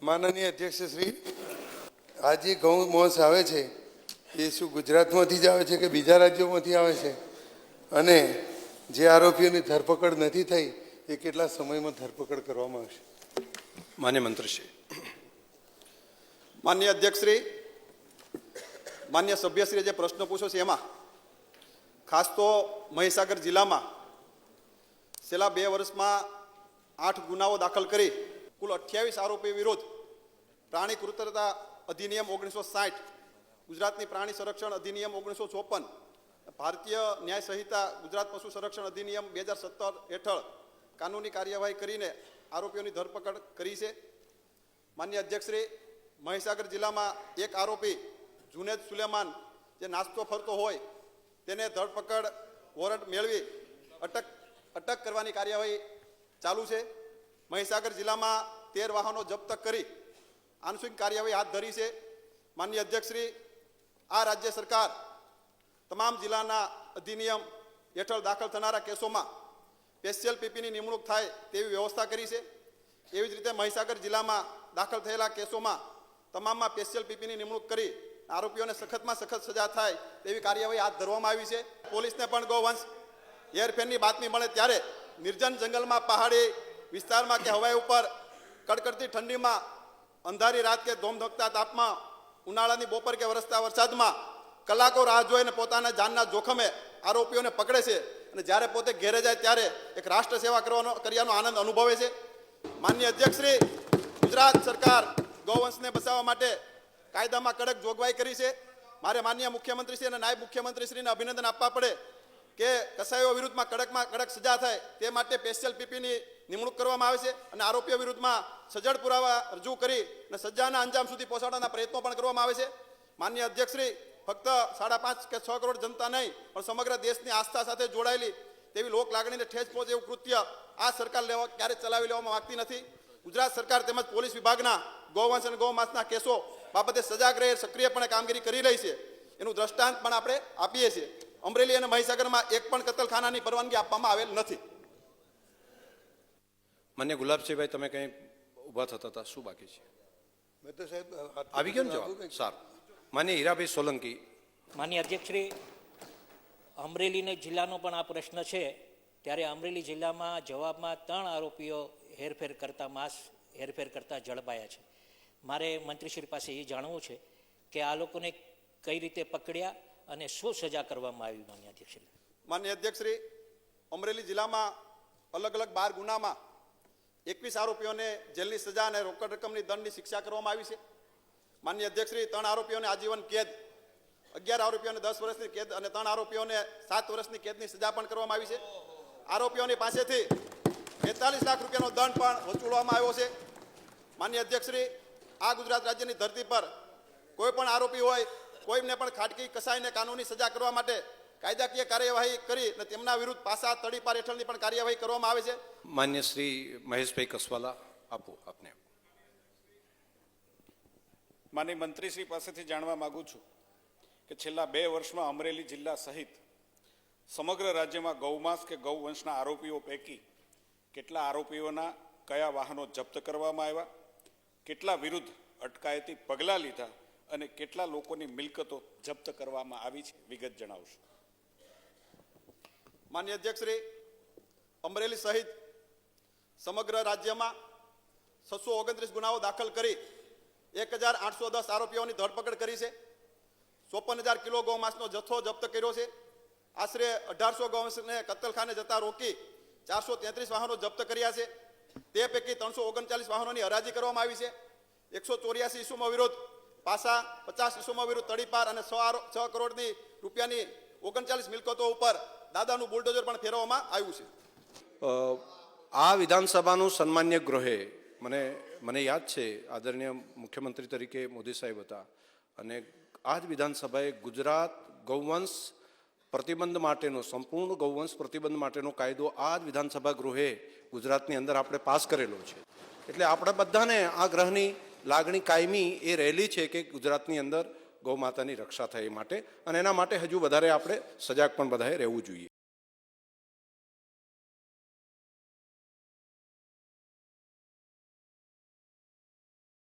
માનનીય અધ્યક્ષ શ્રી, આ જે ગૌ મોસ આવે છે એ શું ગુજરાતમાંથી જ આવે છે કે બીજા રાજ્યોમાંથી આવે છે, અને જે આરોપીઓની ધરપકડ નથી થઈ એ કેટલા સમયમાં ધરપકડ કરવામાં આવશે? માન્ય મંત્રીશ્રી. માન્ય અધ્યક્ષશ્રી, માન્ય સભ્યશ્રીએ જે પ્રશ્ન પૂછ્યો છે એમાં ખાસ તો મહીસાગર જિલ્લામાં છેલ્લા 2 વર્ષમાં 8 ગુનાઓ દાખલ કરી કુલ 28 આરોપી વિરુદ્ધ પ્રાણી ક્રૂરતા અધિનિયમ 1960, ગુજરાતની પ્રાણી સંરક્ષણ અધિનિયમ 1954, ભારતીય ન્યાય સંહિતા ગુજરાત પશુ સંરક્ષણ અધિનિયમ 2017 હેઠળ કાનૂની કાર્યવાહી કરીને આરોપીઓની ધરપકડ કરી છે. માન્ય અધ્યક્ષશ્રી, મહીસાગર જિલ્લામાં એક આરોપી જુનેદ સુલેમાન જે નાસ્તો ફરતો હોય તેને ધરપકડ વોરંટ મેળવી અટક કરવાની કાર્યવાહી ચાલુ છે. મહીસાગર જિલ્લામાં 13 વાહનો જપ્ત કરી આંશિક કાર્યવાહી હાથ ધરી છે. માન્ય અધ્યક્ષશ્રી, આ રાજ્ય સરકાર તમામ જિલ્લાના અધિનિયમ હેઠળ દાખલ થનારા કેસોમાં સ્પેશિયલ પીપીની નિમણૂક થાય તેવી વ્યવસ્થા કરી છે. એવી જ રીતે મહીસાગર જિલ્લામાં દાખલ થયેલા કેસોમાં તમામમાં સ્પેશિયલ પીપીની નિમણૂક કરી આરોપીઓને સખતમાં સખત સજા થાય તેવી કાર્યવાહી હાથ ધરવામાં આવી છે. પોલીસને પણ ગૌવંશ હેરફેરની બાતમી મળે ત્યારે નિર્જન જંગલમાં, પહાડી વિસ્તારમાં કે હવાઈ ઉપર કડકડતી ઠંડીમાં, અંધારી રાત કે ધોમધોકતા તાપમાં, ઉનાળાની બપોર કે વરસતા વરસાદમાં કલાકો રાહ જોઈને પોતાના જાનના જોખમે આરોપીઓને પકડે છે અને જ્યારે પોતે ઘેરે જાય ત્યારે એક રાષ્ટ્ર સેવા કર્યાનો આનંદ અનુભવે છે. માન્ય અધ્યક્ષશ્રી, ગુજરાત સરકાર ગૌવંશને બચાવવા માટે કાયદામાં કડક જોગવાઈ કરી છે. મારે માન્ય મુખ્યમંત્રીશ્રી અને નાયબ મુખ્યમંત્રીશ્રીને અભિનંદન આપવા પડે કે કસાઈઓ વિરુદ્ધમાં કડકમાં કડક સજા થાય તે માટે સ્પેશિયલ પીપીની નિમણૂક કરવામાં આવે છે અને આરોપીઓ વિરુદ્ધમાં સજ્જડ પુરાવા રજૂ કરી અને સજાના અંજામ સુધી પહોંચાડવાના પ્રયત્નો પણ કરવામાં આવે છે. માન્ય અધ્યક્ષશ્રી, ફક્ત 5.5 કે 6 કરોડ જનતા નહીં પણ સમગ્ર દેશની આસ્થા સાથે જોડાયેલી તેવી લોક લાગણીને ઠેસ પહોંચે એવું કૃત્ય આ સરકાર ક્યારે ચલાવી લેવામાં માંગતી નથી. ગુજરાત સરકાર તેમજ પોલીસ વિભાગના ગૌવંશ અને ગૌમાંસના કેસો બાબતે સજાગ રહે સક્રિયપણે કામગીરી કરી રહી છે. એનું દ્રષ્ટાંત પણ આપણે આપીએ છીએ. અમરેલી અને મહીસાગરમાં એક પણ કતલખાનાની પરવાનગી આપવામાં આવેલ નથી. માન્ય ગુલાબસિંહભાઈ, તમે કંઈ ઊભા થતા હતા, શું બાકી છે? મેં તો સાહેબ આવી ગયો ને જવાબ? સારું. માન્ય હીરાભાઈ સોલંકી. માન્ય અધ્યક્ષશ્રી, અમરેલી જિલ્લાનો પણ આ પ્રશ્ન છે ત્યારે અમરેલી જિલ્લામાં જવાબમાં 3 આરોપીઓ હેરફેર કરતા ઝડપાયા છે. મારે મંત્રીશ્રી પાસે એ જાણવું છે કે આ લોકોને કઈ રીતે પકડ્યા અને શું સજા કરવામાં આવી? માન્ય અધ્યક્ષશ્રી. માન્ય અધ્યક્ષશ્રી, અમરેલી જિલ્લામાં અલગ અલગ 12 ગુનામાં 21 આરોપીઓને જેલની સજા અને રોકડ રકમની દંડની શિક્ષા કરવામાં આવી છે. માન્ય અધ્યક્ષશ્રી, 3 આરોપીઓને આજીવન કેદ, 11 આરોપીઓને 10 વર્ષની કેદ અને 3 આરોપીઓને 7 વર્ષની કેદની સજા પણ કરવામાં આવી છે. આરોપીઓની પાસેથી 42 લાખ રૂપિયાનો દંડ પણ વસૂલવામાં આવ્યો છે. માન્ય અધ્યક્ષશ્રી, આ ગુજરાત રાજ્યની ધરતી પર કોઈ પણ આરોપી હોય કોઈને પણ ખાટકી કસાઈને કાનૂની સજા કરવા માટે કાયદાકીય કાર્યવાહી કરી અને તેમના વિરુદ્ધ પાસા તડીપાર હેઠળની પણ કાર્યવાહી કરવામાં આવે છે. માન્ય શ્રી મહેશભાઈ કસવાલા, આપો આપને. માનનીય મંત્રીશ્રી પાસેથી જાણવા માગું છું કે છેલ્લા 2 વર્ષમાં અમરેલી જિલ્લા સહિત સમગ્ર રાજ્યમાં ગૌમાંસ કે ગૌવંશના આરોપીઓ પૈકી કેટલા આરોપીઓના કયા વાહનો જપ્ત કરવામાં આવ્યા, કેટલા વિરુદ્ધ અટકાયતી પગલાં લીધા અને કેટલા લોકોની મિલકતો જપ્ત કરવામાં આવી છે, વિગત જણાવશો. માન્ય અધ્યક્ષશ્રી, અમરેલી સહિત સમગ્ર રાજ્યમાં 629 ગુનાઓ દાખલ કરી 1810 આરોપીઓની ધરપકડ કરી છે. 54,000 કિલો ગૌમાંસનો જથ્થો જપ્ત કર્યો છે. આશરે 1800 ગૌવંશને કતલખાને જતા રોકી 433 વાહનો જપ્ત કર્યા છે. તે પૈકી 339 વાહનોની હરાજી કરવામાં આવી છે. 184 ઇસમો વિરુદ્ધ પાસા, 50 ઇસમો વિરુદ્ધ તડીપાર અને 6 કરોડની રૂપિયાની 39 મિલકતો ઉપર દાદાનું બુલડોઝર પણ ફેરવવામાં આવ્યું છે. આ વિધાનસભાનું સન્માન્ય ગૃહે મને યાદ છે આદરણીય મુખ્યમંત્રી તરીકે મોદી સાહેબ હતા અને આ જ વિધાનસભાએ ગુજરાત ગૌવંશ પ્રતિબંધ માટેનો, સંપૂર્ણ ગૌવંશ પ્રતિબંધ માટેનો કાયદો આ જ વિધાનસભા ગૃહે ગુજરાતની અંદર આપણે પાસ કરેલો છે. એટલે આપણે બધાને આ ગ્રહની લાગણી કાયમી એ રહેલી છે કે ગુજરાતની અંદર ગૌ માતાની રક્ષા થાય માટે, અને એના માટે હજુ વધારે આપણે સજાગ પણ બધાએ રહેવું જોઈએ.